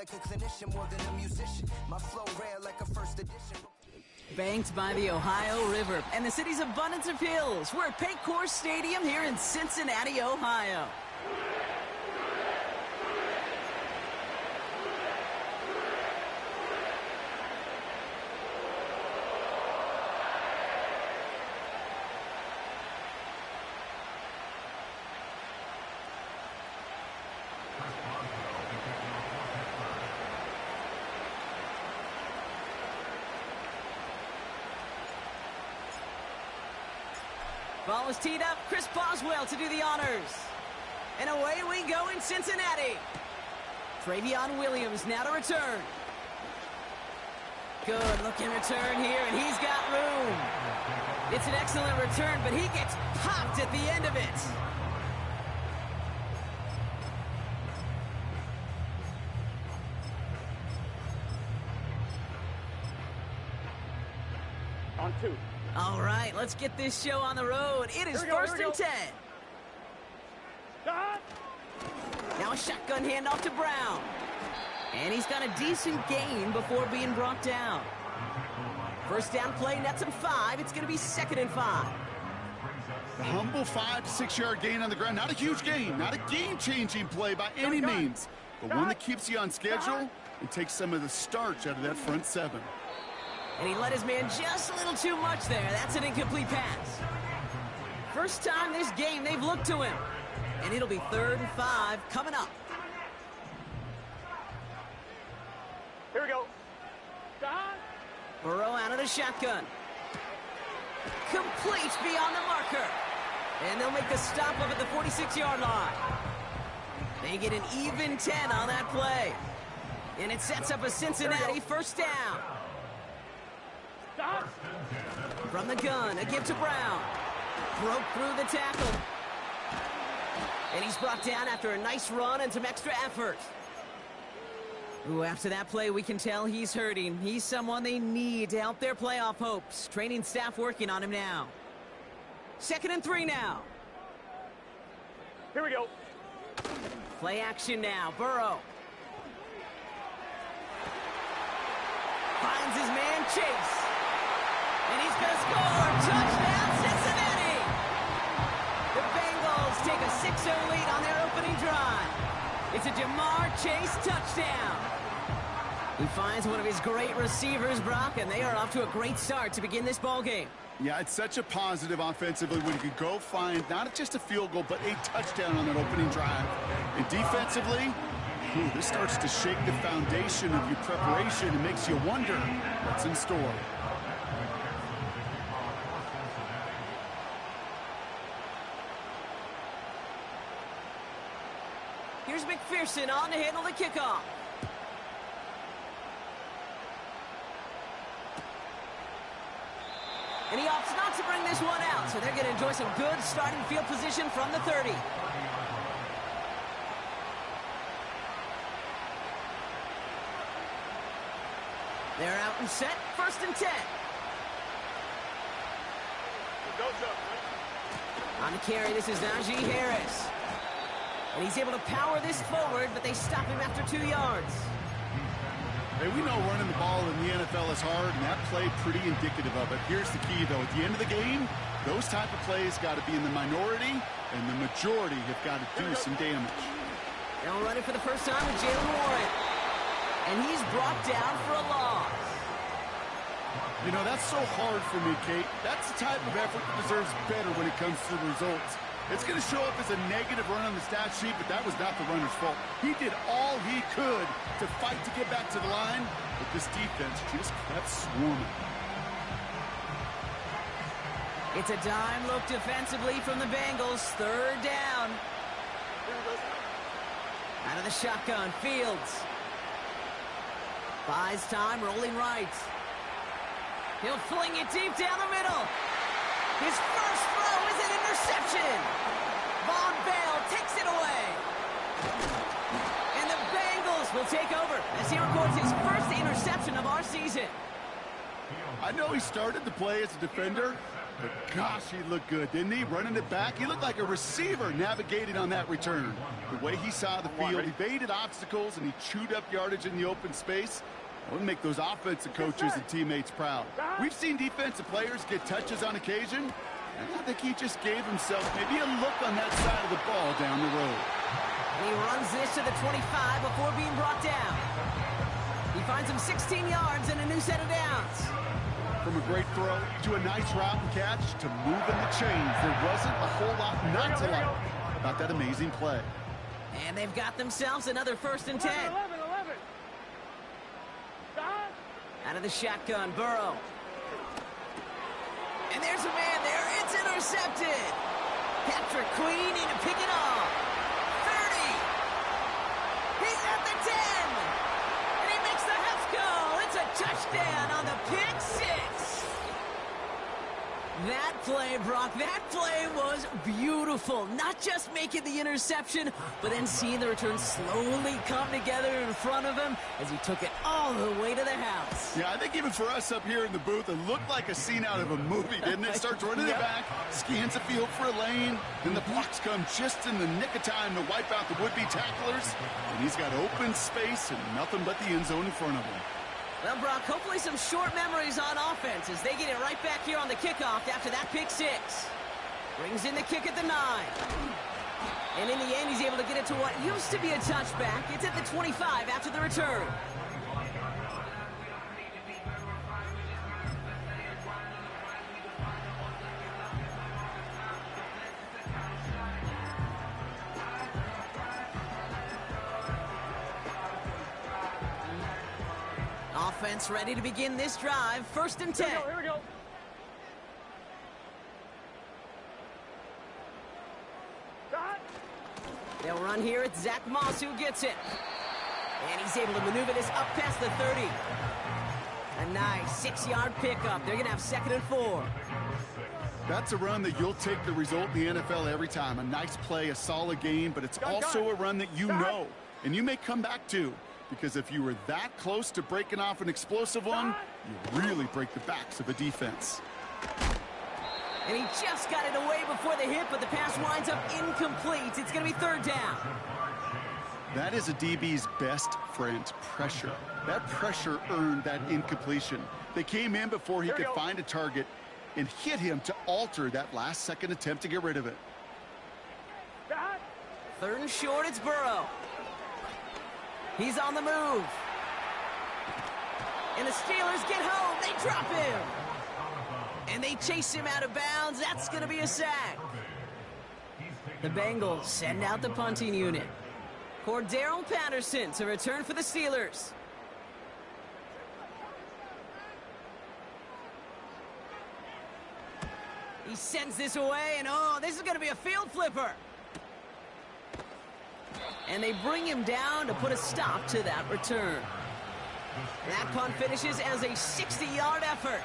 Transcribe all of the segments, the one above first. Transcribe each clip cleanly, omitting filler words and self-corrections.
like a clinician more than a musician. My flow rare like a first edition. Banked by the Ohio River and the city's abundance of hills, we're at Paycor Stadium here in Cincinnati, Ohio. Ball is teed up. Chris Boswell to do the honors. And away we go in Cincinnati. Travion Williams now to return. Good looking return here, and he's got room. It's an excellent return, but he gets popped at the end of it. On 2. All right, let's get this show on the road. It is first and 10. Now a shotgun handoff to Brown. And he's got a decent gain before being brought down. First down play, nets him 5. It's going to be 2nd and 5. The humble 5 to 6 yard gain on the ground. Not a huge gain, not a game-changing play by any means, but one that keeps you on schedule and takes some of the starch out of that front 7. And he let his man just a little too much there. That's an incomplete pass. First time this game they've looked to him. And it'll be 3rd and 5 coming up. Here we go. Burrow out of the shotgun. Complete beyond the marker. And they'll make the stop up at the 46-yard line. They get an even 10 on that play. And it sets up a Cincinnati first down. From the gun, a give to Brown. Broke through the tackle. And he's brought down after a nice run and some extra effort. Ooh, after that play, we can tell he's hurting. He's someone they need to help their playoff hopes. Training staff working on him now. 2nd and 3 now. Here we go. Play action now. Burrow. Finds his man Chase. And he's going to score. Touchdown, Cincinnati! The Bengals take a 6-0 lead on their opening drive. It's a Jamar Chase touchdown. He finds one of his great receivers, Brock, and they are off to a great start to begin this ball game. Yeah, it's such a positive offensively when you can go find not just a field goal, but a touchdown on that opening drive. And defensively, this starts to shake the foundation of your preparation and makes you wonder what's in store. Here's McPherson on to handle the kickoff. And he opts not to bring this one out, so they're going to enjoy some good starting field position from the 30. They're out and set, 1st and 10. On the carry, this is Najee Harris. And he's able to power this forward, but they stop him after 2 yards. Hey, we know running the ball in the NFL is hard, and that play pretty indicative of it. Here's the key, though. At the end of the game, those type of plays got to be in the minority, and the majority have got to do some damage. Now running for the first time with Jalen Warren. And he's brought down for a loss. You know, that's so hard for me, Kate. That's the type of effort that deserves better when it comes to the results. It's going to show up as a negative run on the stat sheet, but that was not the runner's fault. He did all he could to fight to get back to the line, but this defense just kept swarming. It's a dime look defensively from the Bengals. 3rd down. Out of the shotgun, Fields. Buys time, rolling right. He'll fling it deep down the middle. His first throw is an interception. Von Bell takes it away. And the Bengals will take over as he records his first interception of our season. I know he started the play as a defender, But gosh, he looked good, didn't he? Running it back. He looked like a receiver navigating on that return. The way he saw the field, he evaded obstacles, and he chewed up yardage in the open space. That would make those offensive coaches and teammates proud. We've seen defensive players get touches on occasion, and I think he just gave himself maybe a look on that side of the ball down the road. And he runs this to the 25 before being brought down. He finds him 16 yards and a new set of downs. From a great throw to a nice route and catch to moving the chains, there wasn't a whole lot not to like about that amazing play. And they've got themselves another 1st and 10. 11. Out of the shotgun, Burrow. And there's a man there. It's intercepted. Patrick Queen need to pick it off. 30. He's at the 10. And he makes the Huff goal. It's a touchdown on the pick six. That play, Brock, that play was beautiful. Not just making the interception, but then seeing the return slowly come together in front of him as he took it all the way to the house. Yeah, I think even for us up here in the booth, it looked like a scene out of a movie, didn't it? Starts running it back, scans the field for a lane, then the blocks come just in the nick of time to wipe out the would-be tacklers, and he's got open space and nothing but the end zone in front of him. Well, Brock, hopefully some short memories on offense as they get it right back here on the kickoff after that pick six. Brings in the kick at the 9. And in the end, he's able to get it to what used to be a touchback. It's at the 25 after the return. Offense ready to begin this drive. 1st and 10. Here we go. They'll run here. It's Zach Moss who gets it. And he's able to maneuver this up past the 30. A nice 6-yard pickup. They're going to have 2nd and 4. That's a run that you'll take the result in the NFL every time. A nice play, a solid game, but it's also a run that you know and you may come back to. Because if you were that close to breaking off an explosive one, you really break the backs of a defense. And he just got it away before the hit, but the pass winds up incomplete. It's going to be 3rd down. That is a DB's best friend, pressure. That pressure earned that incompletion. They came in before he could find a target and hit him to alter that last-second attempt to get rid of it. 3rd and short, it's Burrow. He's on the move. And the Steelers get home. They drop him. And they chase him out of bounds. That's going to be a sack. The Bengals send out the punting unit. Cordero Patterson to return for the Steelers. He sends this away, and oh, this is going to be a field flipper. And they bring him down to put a stop to that return. That punt finishes as a 60-yard effort.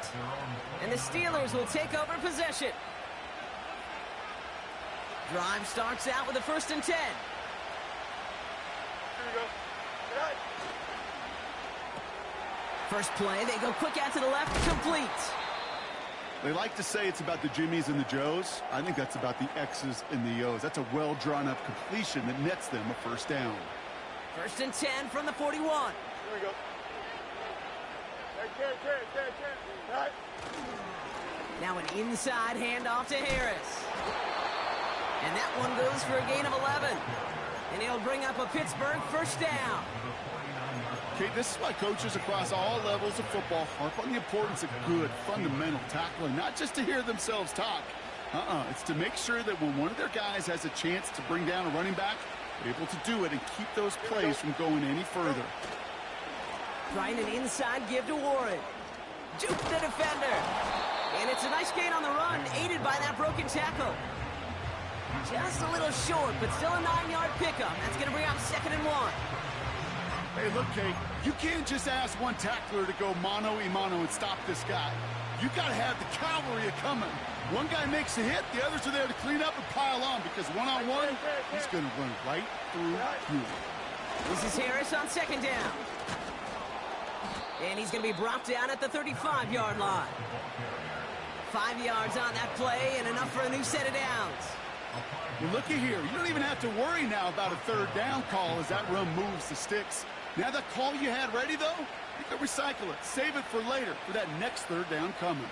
And the Steelers will take over possession. Drive starts out with a 1st and 10. Here we go. First play, they go quick out to the left, complete. They like to say it's about the Jimmies and the Joes. I think that's about the X's and the O's. That's a well-drawn-up completion that nets them a 1st down. 1st and 10 from the 41. Here we go. Right. Now an inside handoff to Harris. And that one goes for a gain of 11. And he'll bring up a Pittsburgh 1st down. Okay, this is why coaches across all levels of football harp on the importance of good, fundamental tackling, not just to hear themselves talk. It's to make sure that when one of their guys has a chance to bring down a running back, they're able to do it and keep those plays from going any further. Trying an inside give to Warren. Juke the defender. And it's a nice gain on the run, aided by that broken tackle. Just a little short, but still a 9-yard pickup. That's going to bring out 2nd and 1. Hey, look, Kate, you can't just ask one tackler to go mano-a-mano and stop this guy. You got to have the cavalry coming. One guy makes a hit, the others are there to clean up and pile on, because one-on-one, he's going to run right through you. This is Harris on 2nd down. And he's going to be brought down at the 35-yard line. 5 yards on that play and enough for a new set of downs. Well, looky here. You don't even have to worry now about a third down call as that run moves the sticks. Now that call you had ready, though, you can recycle it. Save it for later for that next third down coming.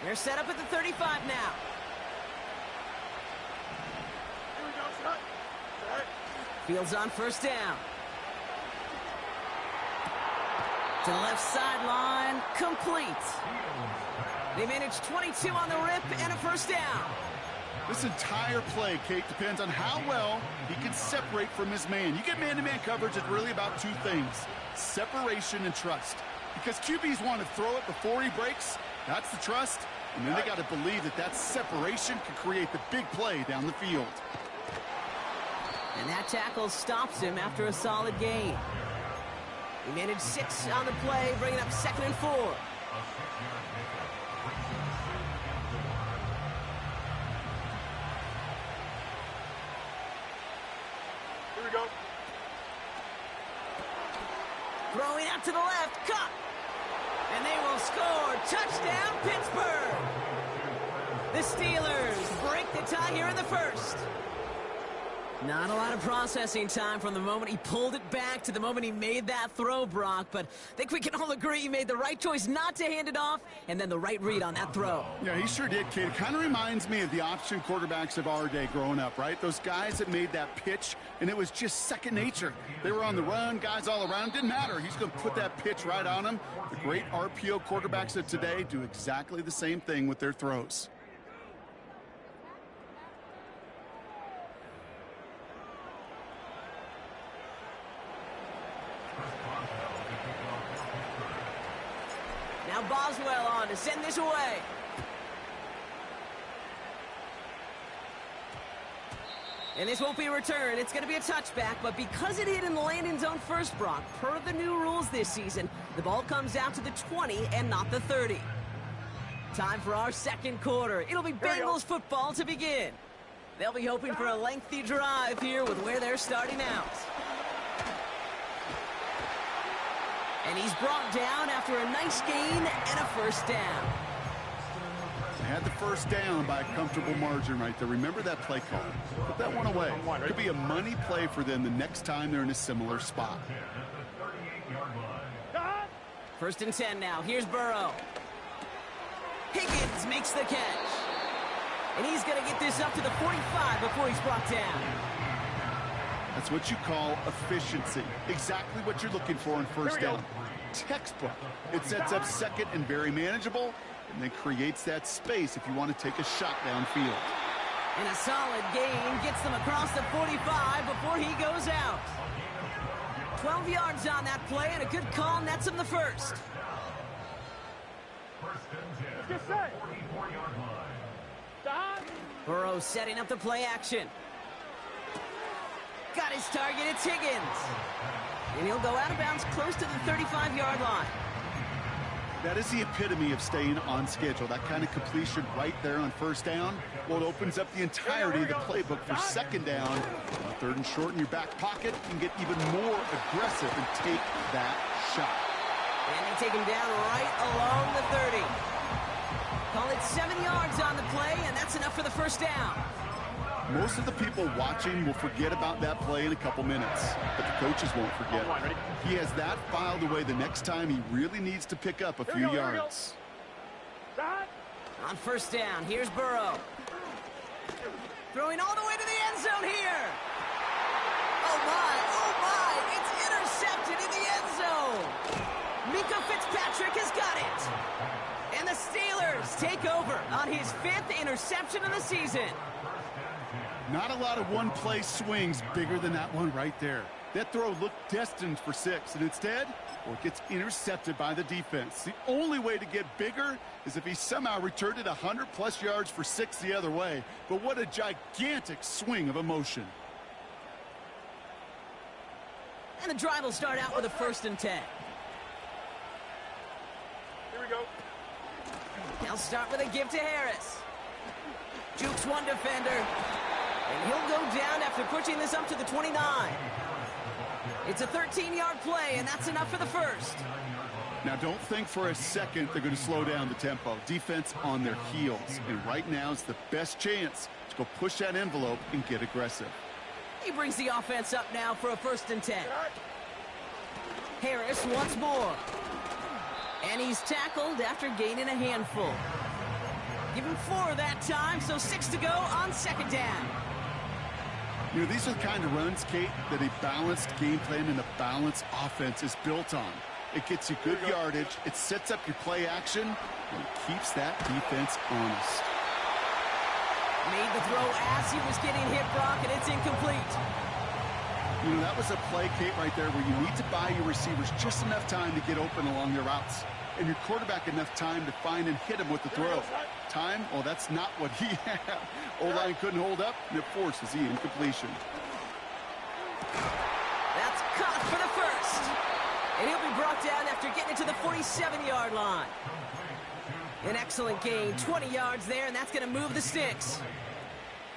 They're set up at the 35 now. Here we go, shot. All right. Fields on first down. To the left sideline, complete. They managed 22 on the rip and a first down. This entire play, Kate, depends on how well he can separate from his man. You get man-to-man coverage, it's really about two things, separation and trust. Because QBs want to throw it before he breaks, that's the trust, and then they got to believe that that separation can create the big play down the field. And that tackle stops him after a solid gain. He managed 6 on the play, bringing up 2nd and 4. Here we go. Throwing out to the left, caught. And they will score. Touchdown, Pittsburgh. The Steelers break the tie here in the first. Not a lot of processing time from the moment he pulled it back to the moment he made that throw, Brock. But I think we can all agree he made the right choice not to hand it off, and then the right read on that throw. Yeah, he sure did, kid. It kind of reminds me of the option quarterbacks of our day growing up, right? Those guys that made that pitch, and it was just second nature. They were on the run, guys all around. Didn't matter. He's going to put that pitch right on him. The great RPO quarterbacks of today do exactly the same thing with their throws. Now Boswell on to send this away. And this won't be a return. It's going to be a touchback, but because it hit in the landing zone first, Brock, per the new rules this season, the ball comes out to the 20 and not the 30. Time for our second quarter. It'll be Bengals football to begin. They'll be hoping for a lengthy drive here with where they're starting out. And he's brought down after a nice gain and a first down. They had the first down by a comfortable margin right there. Remember that play call. Put that one away. Could be a money play for them the next time they're in a similar spot. 1st and 10 now. Here's Burrow. Higgins makes the catch. And he's going to get this up to the 45 before he's brought down. That's what you call efficiency. Exactly what you're looking for in first down. Textbook. It sets up second and very manageable, and then creates that space if you want to take a shot downfield. And a solid gain gets them across the 45 before he goes out. 12 yards on that play, and a good call nets him the first. Let's get set. Stop. Burrow setting up the play action. Got his target, it's Higgins. And he'll go out of bounds close to the 35-yard line. That is the epitome of staying on schedule. That kind of completion right there on first down. Well, it opens up the entirety of the playbook for second down. On 3rd and short in your back pocket, you can get even more aggressive and take that shot. And they take him down right along the 30. Call it 7 yards on the play, and that's enough for the first down. Most of the people watching will forget about that play in a couple minutes, but the coaches won't forget. He has that filed away the next time he really needs to pick up a few yards. On first down, here's Burrow. Throwing all the way to the end zone here. Oh my, it's intercepted in the end zone. Mika Fitzpatrick has got it. And the Steelers take over on his 5th interception of the season. Not a lot of one-play swings bigger than that one right there. That throw looked destined for 6, and instead, well, it gets intercepted by the defense. The only way to get bigger is if he somehow returned it 100-plus yards for 6 the other way. But what a gigantic swing of emotion. And the drive will start out with a 1st and 10. Here we go. They'll start with a give to Harris. Jukes one defender. And he'll go down after pushing this up to the 29. It's a 13-yard play, and that's enough for the first. Now, don't think for a second they're going to slow down the tempo. Defense on their heels. And right now is the best chance to go push that envelope and get aggressive. He brings the offense up now for a 1st and 10. Harris once more. And he's tackled after gaining a handful. Give him 4 that time, so 6 to go on 2nd down. You know, these are the kind of runs, Kate, that a balanced game plan and a balanced offense is built on. It gets you good yardage, it sets up your play action, and it keeps that defense honest. Made the throw as he was getting hit, Brock, and it's incomplete. You know, that was a play, Kate, right there where you need to buy your receivers just enough time to get open along their routes. And your quarterback enough time to find and hit him with the throw. Time? Well, that's not what he had. O-line couldn't hold up, and it forces the incompletion. That's caught for the 1st. And he'll be brought down after getting it to the 47-yard line. An excellent gain, 20 yards there, and that's going to move the sticks.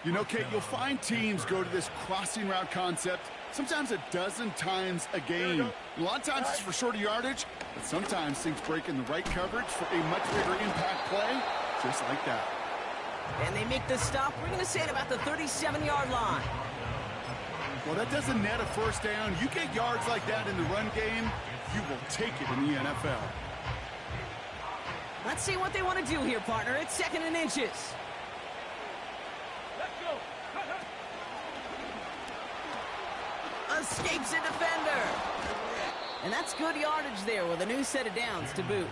You know, Kate, you'll find teams go to this crossing route concept sometimes a dozen times a game. A lot of times it's for shorter yardage, but sometimes things break in the right coverage for a much bigger impact play, just like that. And they make the stop, we're going to say, at about the 37-yard line. Well, that doesn't net a 1st down. You get yards like that in the run game, you will take it in the NFL. Let's see what they want to do here, partner. It's 2nd and inches. Escapes a defender. And that's good yardage there with a new set of downs to boot.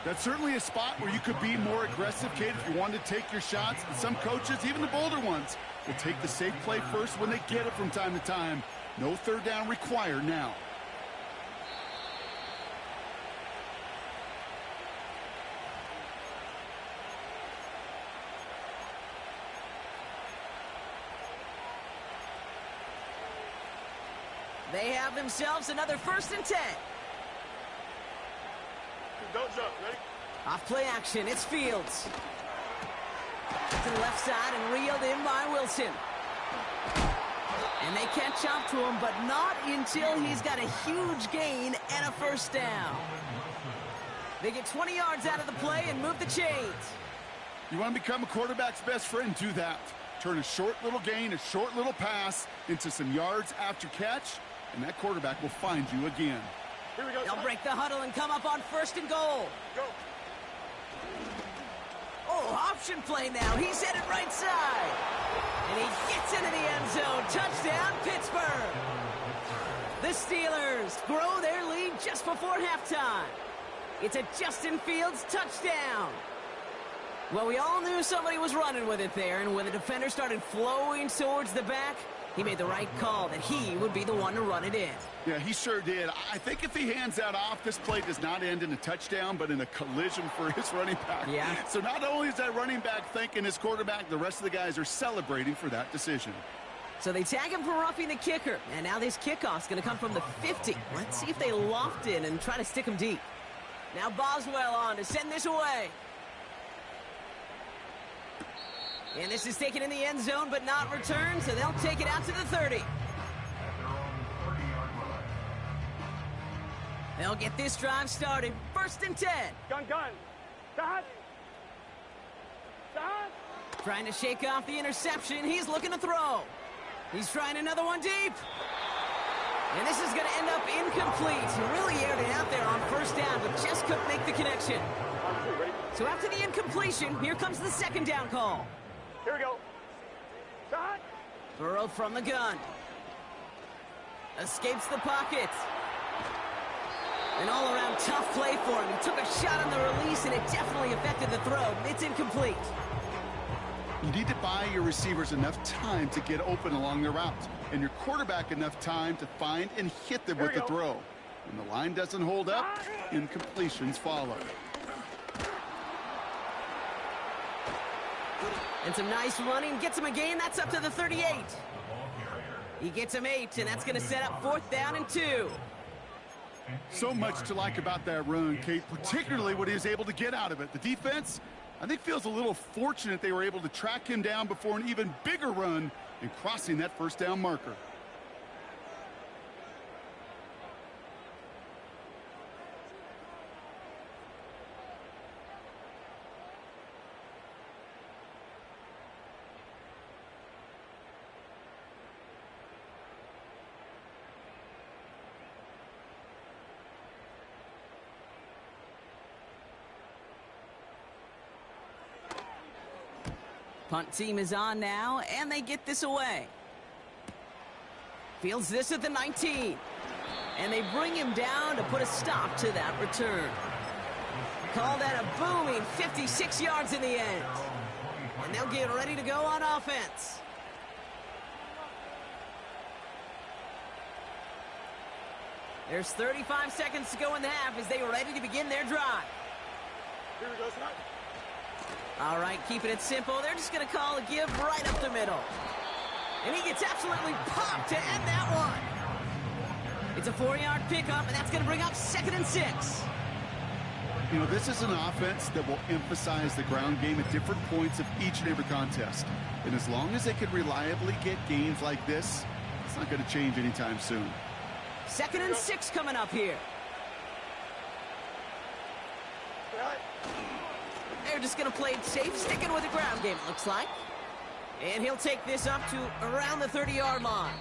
That's certainly a spot where you could be more aggressive, Kate, if you wanted to take your shots. And some coaches, even the bolder ones, will take the safe play first when they get it from time to time. No 3rd down required now. They have themselves another 1st and 10. Don't jump. Ready? Off play action, it's Fields. To the left side and reeled in by Wilson. And they catch up to him, but not until he's got a huge gain and a 1st down. They get 20 yards out of the play and move the chains. You want to become a quarterback's best friend, do that. Turn a short little gain, a short little pass into some yards after catch, and that quarterback will find you again. Here we go. They'll break the huddle and come up on 1st and goal. Go. Oh, option play now. He's headed right side. And he gets into the end zone. Touchdown, Pittsburgh. The Steelers grow their lead just before halftime. It's a Justin Fields touchdown. Well, we all knew somebody was running with it there, and when the defender started flowing towards the back, he made the right call that he would be the one to run it in. Yeah, he sure did. I think if he hands that off, this play does not end in a touchdown, but in a collision for his running back. Yeah. So not only is that running back thanking his quarterback, the rest of the guys are celebrating for that decision. So they tag him for roughing the kicker, and now this kickoff's going to come from the 50. Let's see if they loft in and try to stick him deep. Now Boswell on to send this away. And this is taken in the end zone, but not returned, so they'll take it out to the 30. They'll get this drive started. 1st and 10. Gun. Stop. Trying to shake off the interception. He's looking to throw. He's trying another one deep. And this is going to end up incomplete. He really aired it out there on 1st down, but just couldn't make the connection. So after the incompletion, here comes the 2nd down call. Here we go. Stop. Burrow from the gun. Escapes the pocket. An all-around tough play for him. He took a shot on the release, and it definitely affected the throw. It's incomplete. You need to buy your receivers enough time to get open along their route, and your quarterback enough time to find and hit them with the throw. When the line doesn't hold up, incompletions follow. And some nice running. Gets him a gain. That's up to the 38. He gets him 8, and that's going to set up 4th down and 2. So much to like about that run, Kate, particularly what he was able to get out of it. The defense, I think, feels a little fortunate they were able to track him down before an even bigger run and crossing that 1st down marker. Punt team is on now, and they get this away. Fields this at the 19. And they bring him down to put a stop to that return. Call that a booming 56 yards in the end. And they'll get ready to go on offense. There's 35 seconds to go in the half as they are ready to begin their drive. Here we go, son. All right, keeping it simple. They're just going to call a give right up the middle. And he gets absolutely popped to end that one. It's a 4-yard pickup, and that's going to bring up 2nd and 6. You know, this is an offense that will emphasize the ground game at different points of each and every contest. And as long as they can reliably get gains like this, it's not going to change anytime soon. 2nd and 6 coming up here. They're just going to play it safe, sticking with the ground game, it looks like. And he'll take this up to around the 30-yard line.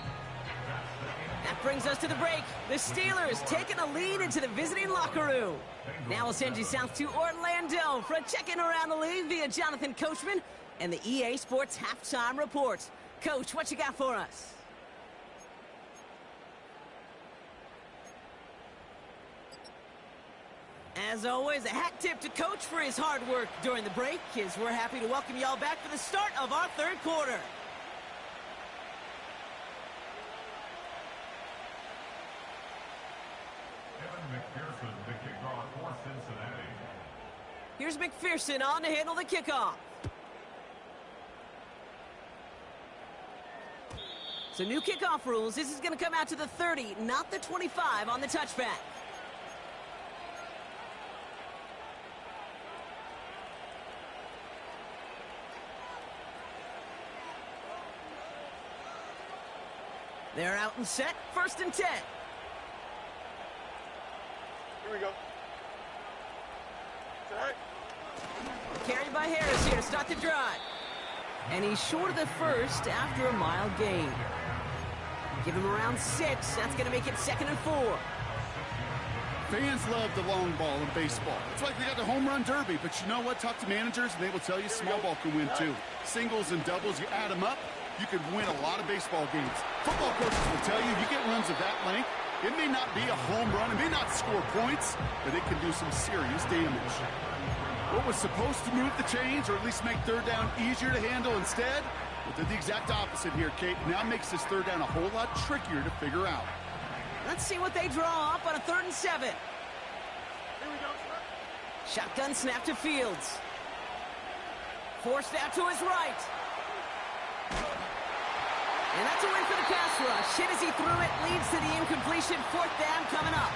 That brings us to the break. The Steelers taking a lead into the visiting locker room. Now we'll send you south to Orlando for a check-in around the league via Jonathan Coachman and the EA Sports Halftime Report. Coach, what you got for us? As always, a hat tip to Coach for his hard work during the break, as we're happy to welcome y'all back for the start of our third quarter. Here's McPherson on to handle the kickoff. So new kickoff rules. This is going to come out to the 30, not the 25 on the touchback. They're out and set. 1st and 10. Here we go. Set. Carried by Harris here to start the drive. And he's short of the first after a mile gain. Give him around 6. That's going to make it 2nd and 4. Fans love the long ball in baseball. It's like they got the home run derby, but you know what? Talk to managers, and they will tell you small ball can win too. Singles and doubles, you add them up, you could win a lot of baseball games. Football coaches will tell you, you get runs of that length, it may not be a home run, it may not score points, but it can do some serious damage. What was supposed to move the chains, or at least make third down easier to handle instead, well, did the exact opposite here, Kate. Now makes this third down a whole lot trickier to figure out. Let's see what they draw up on a 3rd and 7. Here we go, son. Shotgun snap to Fields. Forced out to his right. And that's a win for the pass rush. Hit as he threw it, leads to the incompletion. 4th down coming up.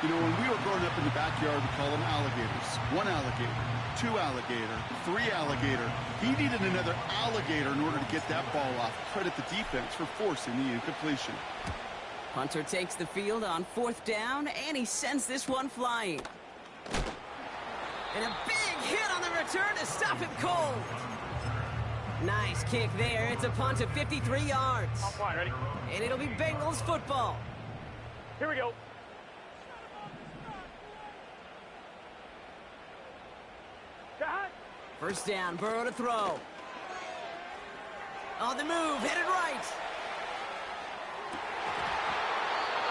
You know, when we were growing up in the backyard, we call them alligators. 1 alligator, 2 alligator, 3 alligator. He needed another alligator in order to get that ball off. Credit the defense for forcing the incompletion. Hunter takes the field on 4th down, and he sends this one flying. And a big hit on the return to stop him cold. Nice kick there. It's a punt of 53 yards. Off line, ready? And it'll be Bengals football. Here we go. Set. 1st down, Burrow to throw. On the move, headed right.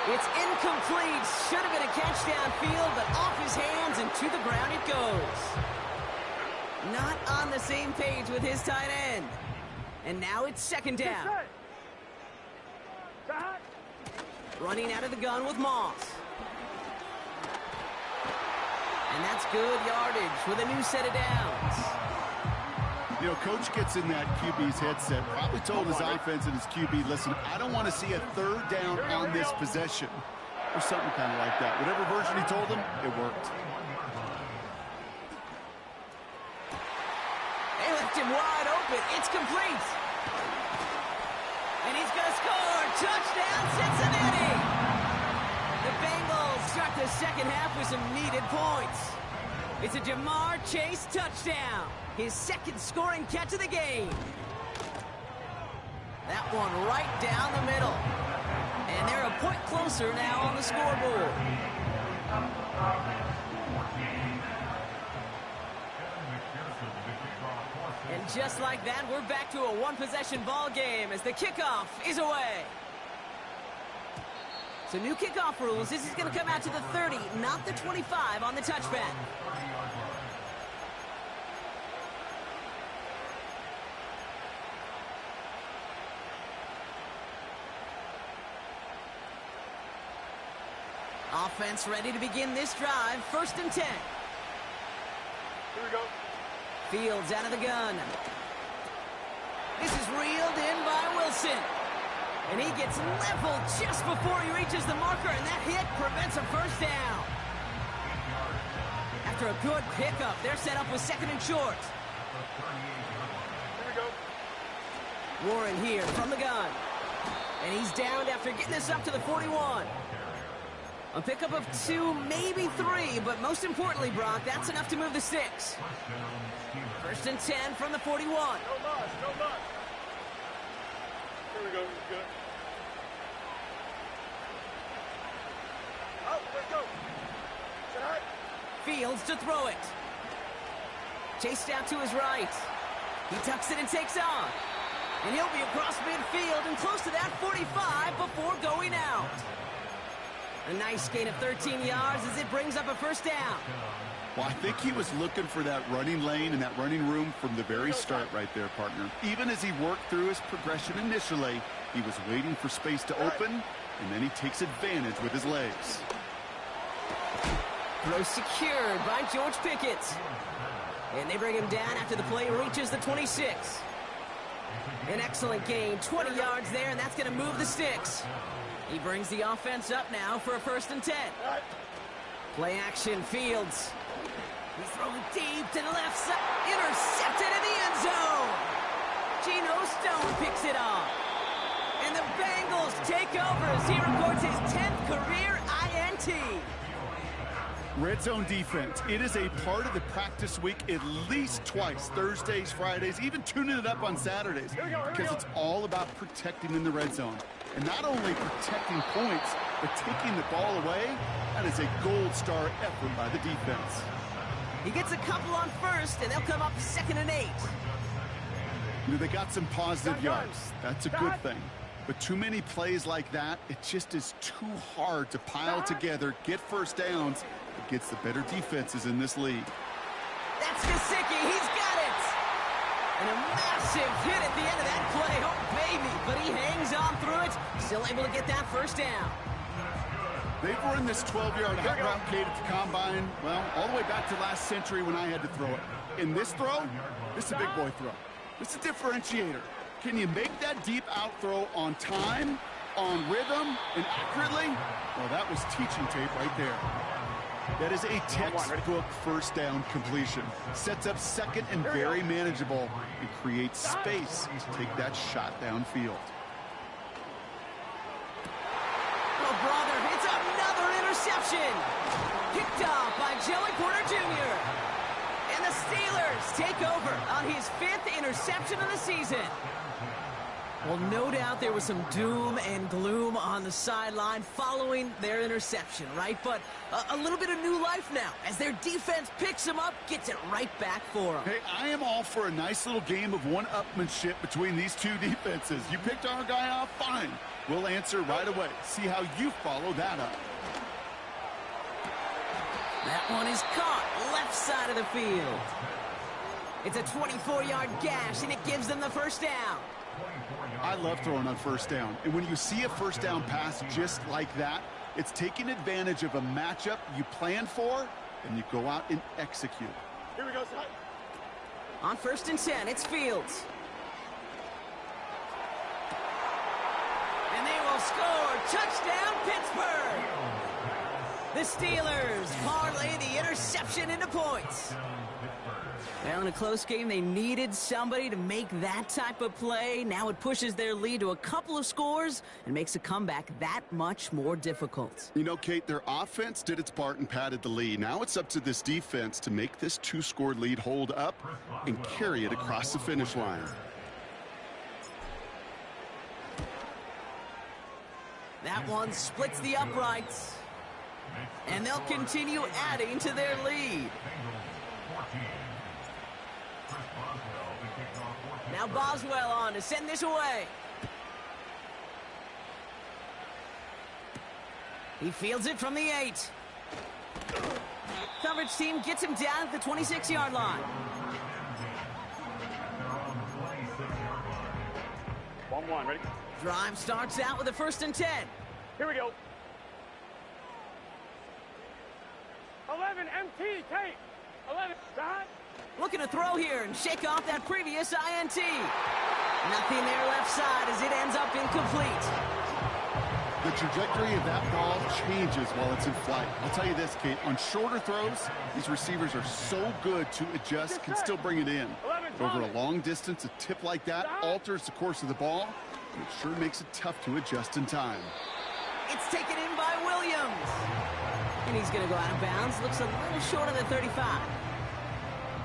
It's incomplete. Should have been a catch downfield, but off his hands and to the ground it goes. Not on the same page with his tight end. And now it's 2nd down. Set. Running out of the gun with Moss. And that's good yardage with a new set of downs. You know, Coach gets in that QB's headset, probably told his offense and his QB, listen, I don't want to see a 3rd down on this possession. Or something kind of like that. Whatever version he told him, it worked. They left him wide open. It's complete. And he's going to score. Touchdown, Cincinnati. The Bengals start the 2nd half with some needed points. It's a Jamar Chase touchdown. His 2nd scoring catch of the game. That one right down the middle. And they're a point closer now on the scoreboard. And just like that, we're back to a one-possession ball game as the kickoff is away. So new kickoff rules. This is going to come out to the 30, not the 25 on the touchback. Offense ready to begin this drive. 1st and 10. Here we go. Fields out of the gun. This is reeled in by Wilson. And he gets leveled just before he reaches the marker, and that hit prevents a first down. After a good pickup, they're set up with 2nd and short. Here we go. Warren here from the gun. And he's downed after getting this up to the 41. A pickup of 2, maybe 3, but most importantly, Brock, that's enough to move the 6. 1st and 10 from the 41. No loss, no loss. Here we go, good. Oh, let's go. Set high. Fields to throw it. Chased out to his right. He tucks it and takes on. And he'll be across midfield and close to that 45 before going out. A nice gain of 13 yards as it brings up a first down. Well, I think he was looking for that running lane and that running room from the very start right there, partner. Even as he worked through his progression initially, he was waiting for space to open, and then he takes advantage with his legs. Throw secured by George Pickett. And they bring him down after the play reaches the 26. An excellent gain, 20 yards there, and that's going to move the sticks. He brings the offense up now for a 1st and 10. Play action, Fields. He's thrown deep to the left side. Intercepted in the end zone. Geno Stone picks it off. And the Bengals take over as he records his 10th career INT. Red zone defense. It is a part of the practice week at least twice. Thursdays, Fridays, even tuning it up on Saturdays. Because it's all about protecting in the red zone. And not only protecting points, but taking the ball away. That is a gold star effort by the defense. He gets a couple on 1st, and they'll come up 2nd and 8. You know, they got some positive yards. That's a good thing. But too many plays like that, it just is too hard to pile together, get first downs against the better defenses in this league. That's Gesicki. He's got it. And a massive hit at the end of that play. Oh, baby. But he hangs on through it. Still able to get that first down. They've run this 12-yard hot route, Kate, at the combine, well, all the way back to last century when I had to throw it. In this throw, this is a big boy throw. This is a differentiator. Can you make that deep out throw on time, on rhythm, and accurately? Well, that was teaching tape right there. That is a textbook first down completion. Sets up 2nd and very manageable and creates space to take that shot downfield. Oh, brother, it's another interception. Picked off by Joey Porter Jr. And the Steelers take over on his 5th interception of the season. Well, no doubt there was some doom and gloom on the sideline following their interception, right? But a little bit of new life now as their defense picks them up, gets it right back for them. Hey, I am all for a nice little game of one-upmanship between these two defenses. You picked our guy off, fine. We'll answer right away. See how you follow that up. That one is caught left side of the field. It's a 24-yard gash, and it gives them the first down. I love throwing on first down. And when you see a first down pass just like that, it's taking advantage of a matchup you plan for, and you go out and execute. Here we go, son. On 1st and 10, it's Fields. And they will score. Touchdown, Pittsburgh. The Steelers parlay the interception into points. Well, in a close game, they needed somebody to make that type of play. Now it pushes their lead to a couple of scores and makes a comeback that much more difficult. You know, Kate, their offense did its part and padded the lead. Now it's up to this defense to make this 2-score lead hold up and carry it across the finish line. That one splits the uprights. And they'll continue adding to their lead. Now Boswell on to send this away. He fields it from the 8. Coverage team gets him down at the 26-yard line. 1-1, ready? Drive starts out with a 1st and 10. Here we go. 11 MT, Tate. 11, Dot. Looking to throw here and shake off that previous INT. Nothing there left side as it ends up incomplete. The trajectory of that ball changes while it's in flight. I'll tell you this, Kate, on shorter throws, these receivers are so good to adjust, can still bring it in. Over a long distance, a tip like that alters the course of the ball, and it sure makes it tough to adjust in time. It's taken in by Williams. And he's going to go out of bounds. Looks a little short of the 35.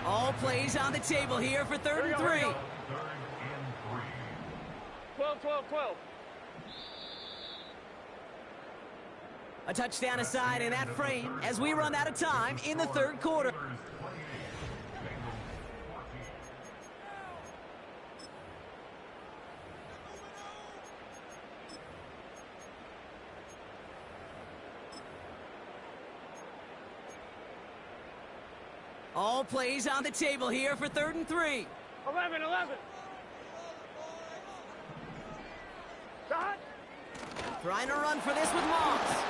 All plays on the table here for 3rd and 3. 12, 12, 12. A touchdown aside in that frame as we run out of time in the 3rd quarter. All plays on the table here for 3rd and 3. 11, 11. Dot. Trying to run for this with Moss.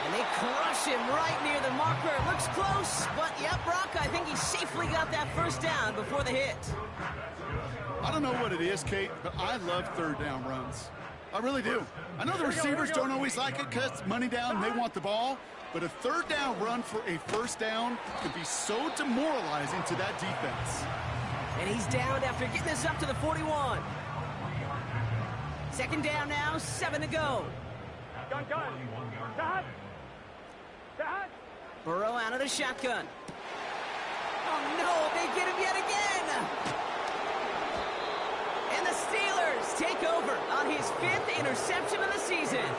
And they crush him right near the marker. Looks close, but yep, Brock, I think he safely got that 1st down before the hit. I don't know what it is, Kate, but I love 3rd down runs. I really do. I know the receivers don't always like it because it's money down and they want the ball, but a 3rd down run for a 1st down could be so demoralizing to that defense. And he's down after getting this up to the 41. 2nd down now, 7 to go. Gun. Dot. Dot. Burrow out of the shotgun. Oh no, they get him yet again. And the Steelers take over on his 5th interception of the season.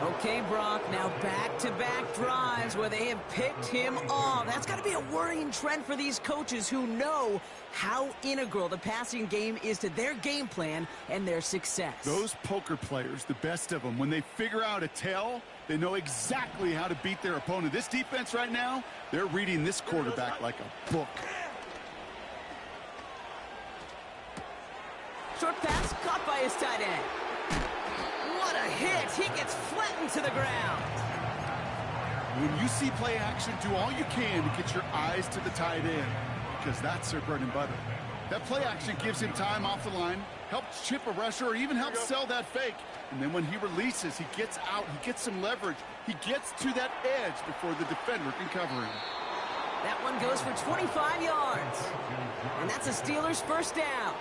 Okay, Brock, now back-to-back drives where they have picked him off. That's got to be a worrying trend for these coaches who know how integral the passing game is to their game plan and their success. Those poker players, the best of them, when they figure out a tell, they know exactly how to beat their opponent. This defense right now, they're reading this quarterback like a book. Short pass caught by his tight end. What a hit! He gets flattened to the ground. When you see play action, do all you can to get your eyes to the tight end, because that's their bread and butter. That play action gives him time off the line, helps chip a rusher, or even helps sell that fake. And then when he releases, he gets out, he gets some leverage. He gets to that edge before the defender can cover him. That one goes for 25 yards. And that's a Steelers 1st down.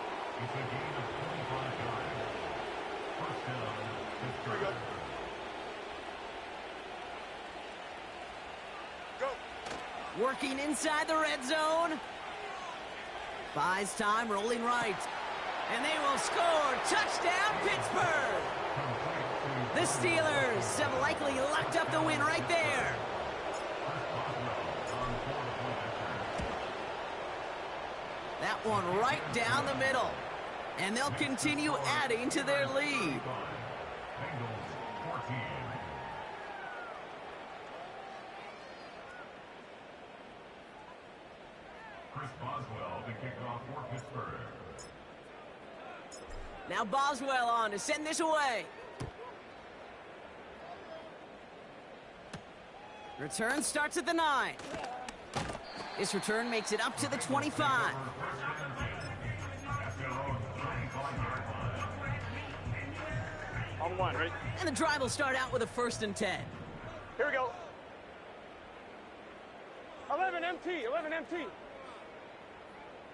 Working inside the red zone. Buys time, rolling right. And they will score. Touchdown, Pittsburgh. The Steelers have likely locked up the win right there. That one right down the middle. And they'll continue adding to their lead. Boswell to kick off for Pittsburgh. Now Boswell on to send this away. Return starts at the 9. This return makes it up to the 25. On 1, ready? And the drive will start out with a 1st and 10. Here we go. 11 MT, 11 MT.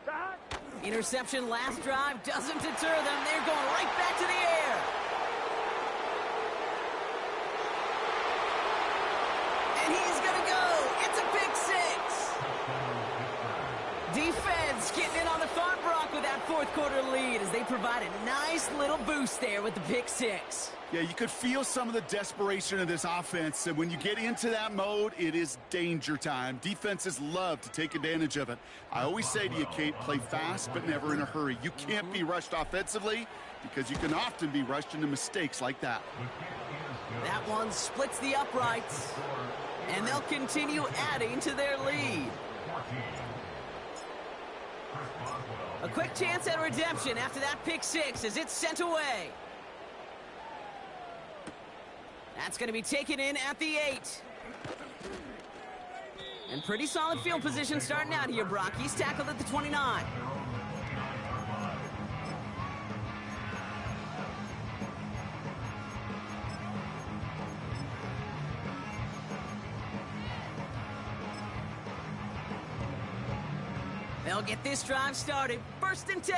Dot. Interception last drive doesn't deter them. They're going right back to the air. And he's going to go. It's a pick 6. Defense getting in on the far Brock with that fourth quarter lead as they provide a nice little boost there with the pick six. Yeah, you could feel some of the desperation of this offense, and when you get into that mode, it is danger time. Defenses love to take advantage of it. I always say to you, Kate, play fast but never in a hurry. You can't be rushed offensively because you can often be rushed into mistakes like that. That one splits the uprights, and they'll continue adding to their lead. A quick chance at redemption after that pick six as it's sent away. That's going to be taken in at the 8. And pretty solid field position starting out here, Brock. He's tackled at the 29. They'll get this drive started. 1st and 10.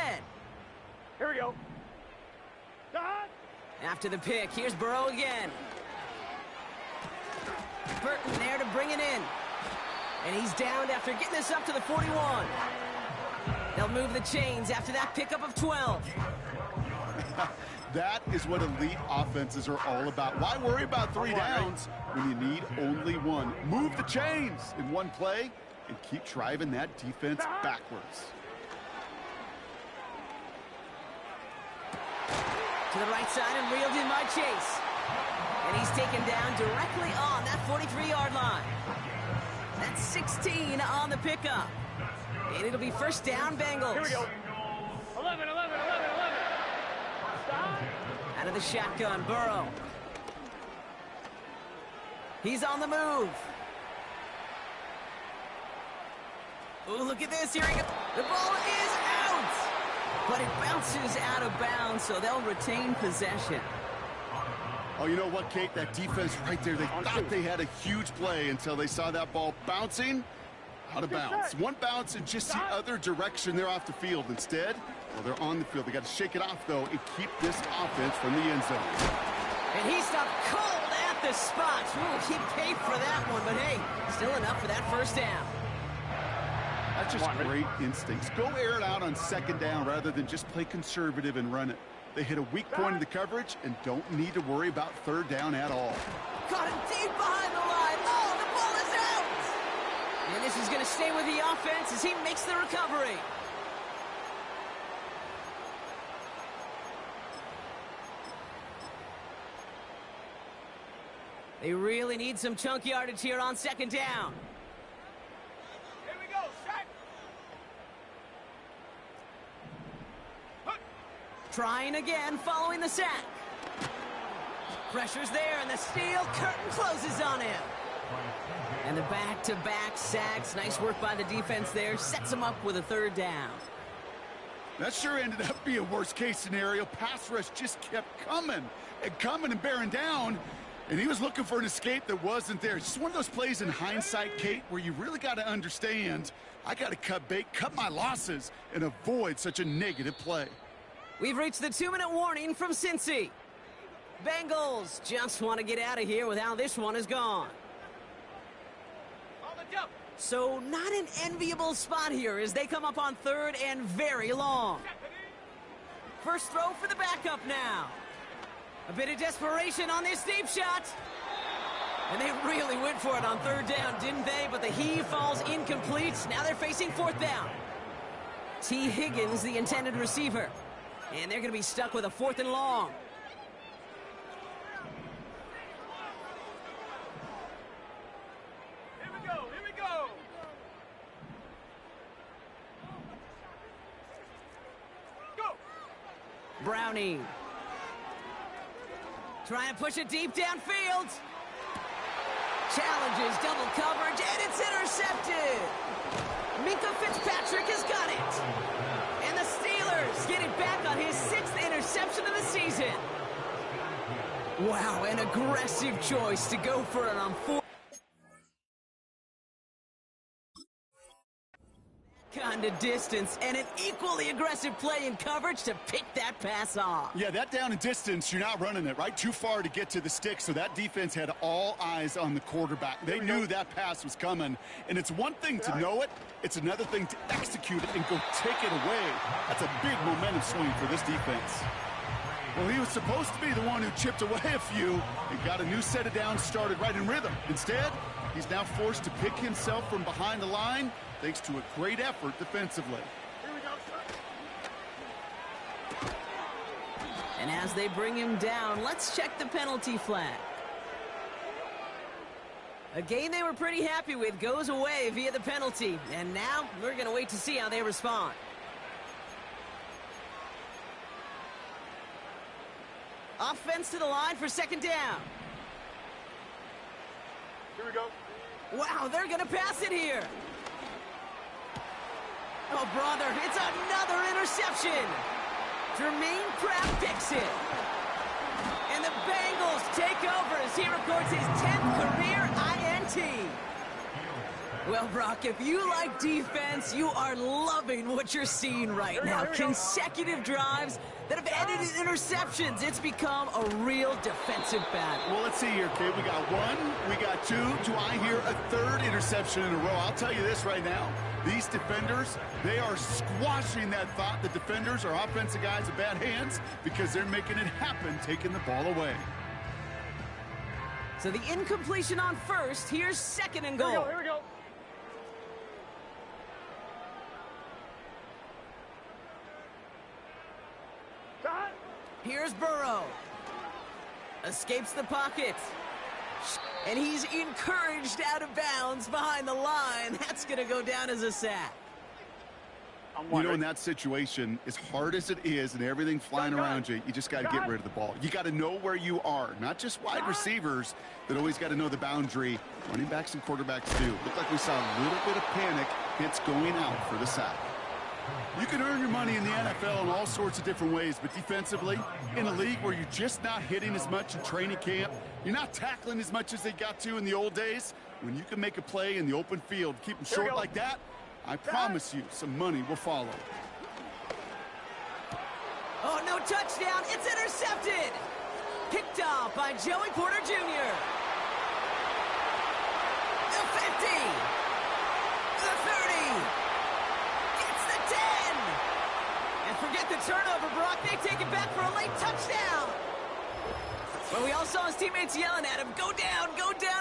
Here we go. Dot. After the pick, here's Burrow again. Burton there to bring it in. And he's downed after getting this up to the 41. They'll move the chains after that pickup of 12. That is what elite offenses are all about. Why worry about 3 downs when you need only 1? Move the chains in one play and keep driving that defense backwards. To the right side and reeled in by Chase. And he's taken down directly on that 43-yard line. That's 16 on the pickup. And it'll be first down, Bengals. Here we go. 11. Stop. Out of the shotgun, Burrow. He's on the move. Oh, look at this. Here he goes. The ball is out. But it bounces out of bounds, so they'll retain possession. Oh, you know what, Kate? That defense right there, they thought they had a huge play until they saw that ball bouncing out of bounds. One bounce in just the other direction. They're off the field. Instead, well, they're on the field. They got to shake it off, though, and keep this offense from the end zone. And he stopped cold at the spot. Ooh, he paid for that one, but hey, still enough for that first down. That's just great instincts. Go air it out on 2nd down rather than just play conservative and run it. They hit a weak point in the coverage and don't need to worry about 3rd down at all. Caught him deep behind the line. Oh, the ball is out! And this is going to stay with the offense as he makes the recovery. They really need some chunk yardage here on 2nd down. Here we go. Sack. Trying again following the sack. Pressure's there, and the steel curtain closes on him. And the back-to-back sacks. Nice work by the defense there. Sets him up with a 3rd down. That sure ended up being a worst-case scenario. Pass rush just kept coming and bearing down. And he was looking for an escape that wasn't there. It's just one of those plays in hindsight, Kate, where you really got to understand, I got to cut bait, cut my losses, and avoid such a negative play. We've reached the 2-minute warning from Cincy. Bengals just want to get out of here with how this one is gone. So not an enviable spot here as they come up on 3rd and very long. First throw for the backup now. A bit of desperation on this deep shot. And they really went for it on 3rd down, didn't they? But the heave falls incomplete. Now they're facing 4th down. T. Higgins, the intended receiver. And they're going to be stuck with a 4th and long. Here we go. Go. Browning. Trying to push it deep downfield. Challenges double coverage, and it's intercepted. Minka Fitzpatrick has got it. And the Steelers get it back on his 6th interception of the season. Wow, an aggressive choice to go for it on 4th. into distance, and an equally aggressive play in coverage to pick that pass off. Yeah, that down and distance, you're not running it, right? Too far to get to the stick, so that defense had all eyes on the quarterback. They knew that pass was coming, and it's one thing to know it, it's another thing to execute it and go take it away. That's a big momentum swing for this defense. Well, he was supposed to be the one who chipped away a few and got a new set of downs started right in rhythm. Instead, he's now forced to pick himself from behind the line thanks to a great effort defensively. Here we go, sir. And as they bring him down, let's check the penalty flag. A game they were pretty happy with goes away via the penalty. And now we're going to wait to see how they respond. Offense to the line for second down. Here we go. Wow, they're going to pass it here. Oh, brother, it's another interception. Jermaine Pratt picks it. And the Bengals take over as he records his 10th career INT. Well, Brock, if you like defense, you are loving what you're seeing right now. Consecutive drives that have ended in interceptions. It's become a real defensive battle. Well, let's see here, kid. We got one, we got two. Do I hear a third interception in a row? I'll tell you this right now. These defenders, they are squashing that thought. The defenders are offensive guys in bad hands because they're making it happen, taking the ball away. So the incompletion on first. Here's second and goal. Here we go. Here's Burrow. Escapes the pocket. And he's encouraged out of bounds behind the line. That's going to go down as a sack. You know, in that situation, as hard as it is and everything flying around you, you just got to get rid of the ball. You got to know where you are. Not just wide receivers that always got to know the boundary. Running backs and quarterbacks do. Looked like we saw a little bit of panic. Hits going out for the sack. You can earn your money in the NFL in all sorts of different ways, but defensively, in a league where you're just not hitting as much in training camp, you're not tackling as much as they got to in the old days, when you can make a play in the open field, keep them short like that, I promise you some money will follow. Oh, no touchdown. It's intercepted. Picked off by Joey Porter Jr. The 50. The 30. And forget the turnover, Brock. They take it back for a late touchdown. Well, we all saw his teammates yelling at him, go down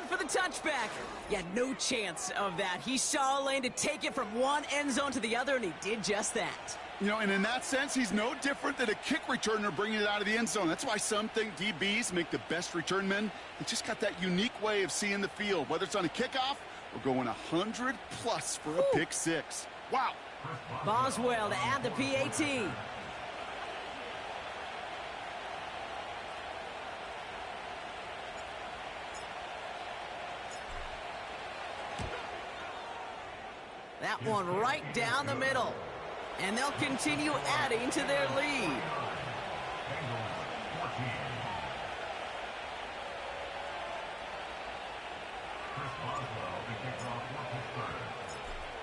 for the touchback. Yeah, no chance of that. He saw a lane to take it from one end zone to the other, and he did just that. You know, and in that sense, he's no different than a kick returner bringing it out of the end zone. That's why some think DBs make the best return men. They just got that unique way of seeing the field, whether it's on a kickoff or going 100+ for a pick six. Wow. Boswell to add the PAT. That one right down the middle. And they'll continue adding to their lead.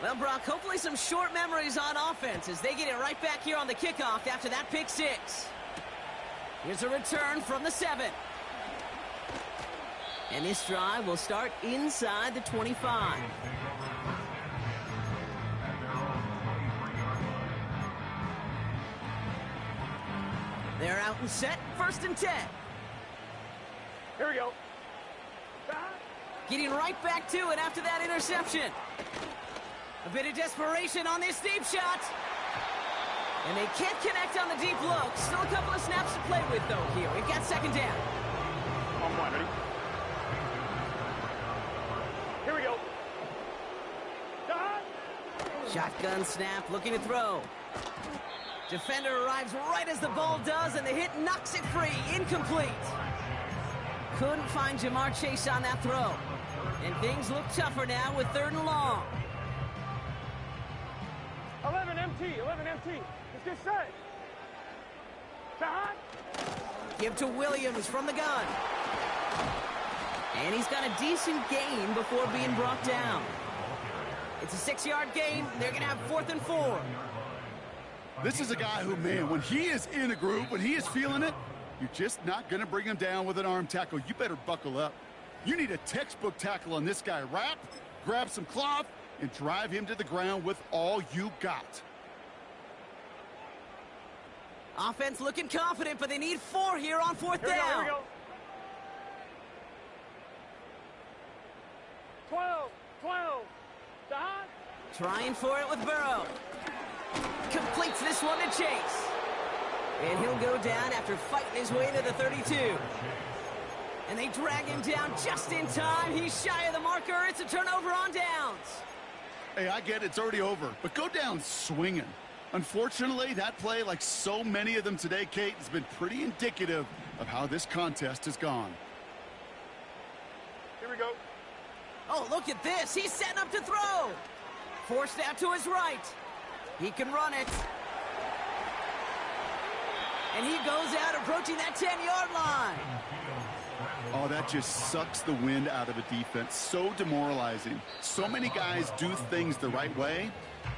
Well, Brock, hopefully some short memories on offense as they get it right back here on the kickoff after that pick six. Here's a return from the 7. And this drive will start inside the 25. They're out and set, 1st and 10. Here we go. Getting right back to it after that interception. A bit of desperation on this deep shot. And they can't connect on the deep look. Still a couple of snaps to play with, though, here. We've got second down. On one, ready? Here we go. Shotgun snap, looking to throw. Defender arrives right as the ball does, and the hit knocks it free. Incomplete. Couldn't find Jamar Chase on that throw. And things look tougher now with 3rd and long. 11 MT. Let's get set. Give to Williams from the gun. And he's got a decent gain before being brought down. It's a 6-yard gain. They're going to have 4th and 4. This is a guy who, man, when he is in a groove, when he is feeling it, you're just not going to bring him down with an arm tackle. You better buckle up. You need a textbook tackle on this guy. Wrap, grab some cloth, and drive him to the ground with all you got. Offense looking confident, but they need 4 here on 4th down. Here we go. 12. Dot. Trying for it with Burrow. Completes this one to Chase. And he'll go down after fighting his way to the 32. And they drag him down just in time. He's shy of the marker. It's a turnover on downs. Hey, I get it. It's already over. But go down swinging. Unfortunately, that play, like so many of them today, Kate, has been pretty indicative of how this contest has gone. Here we go. Oh, look at this. He's setting up to throw. Forced out to his right. He can run it. And he goes out approaching that 10-yard line. Oh, that just sucks the wind out of a defense. So demoralizing. So many guys do things the right way,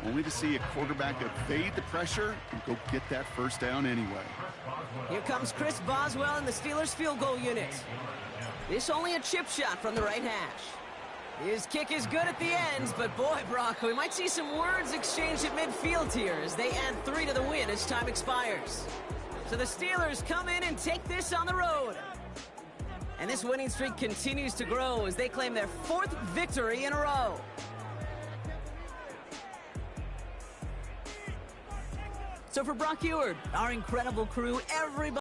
only to see a quarterback evade the pressure and go get that first down anyway. Here comes Chris Boswell in the Steelers field goal unit. This only a chip shot from the right hash. His kick is good at the end, but boy, Brock, we might see some words exchanged at midfield here as they add 3 to the win as time expires. So the Steelers come in and take this on the road. And this winning streak continues to grow as they claim their 4th victory in a row. So for Brock Eward, our incredible crew, everybody